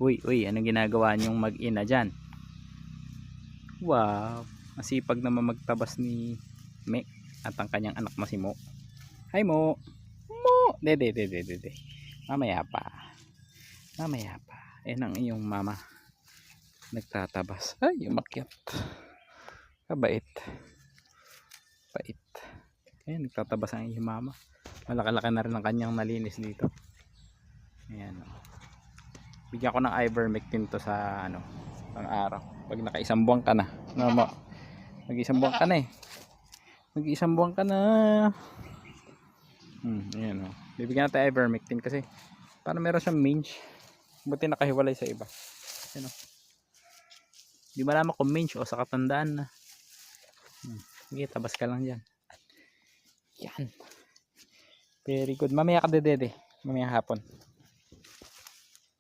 Uy, uy, anong ginagawa niyong mag-ina dyan? Wow, masipag naman magtabas ni Mek at ang kanyang anak na si Mo. Hi Mo! Mo! Dede, dede, dede. Mamaya pa. Mamaya pa. Yan ang iyong mama. Nagtatabas. Ay, umakyat. Kabait. Bait. Ayan, nagtatabas ang iyong mama. Malaki-laki na rin ang kanyang nalinis dito. Ayan. Bigyan ko ng ivermectin to sa ano, pang araw. Pag naka-isang buwan ka na. No, Mo? Mag-isang buwan ka na eh. Mag-isang buwan ka na. Ayan o. Bibigyan natin ivermectin kasi para meron siyang mange. Buti nakahiwalay sa iba. Ayan o. Di malaman kung mange o sa katandaan na. Sige, tabas ka lang dyan. Yan. Very good. Mamaya ka dedede. Mamaya hapon.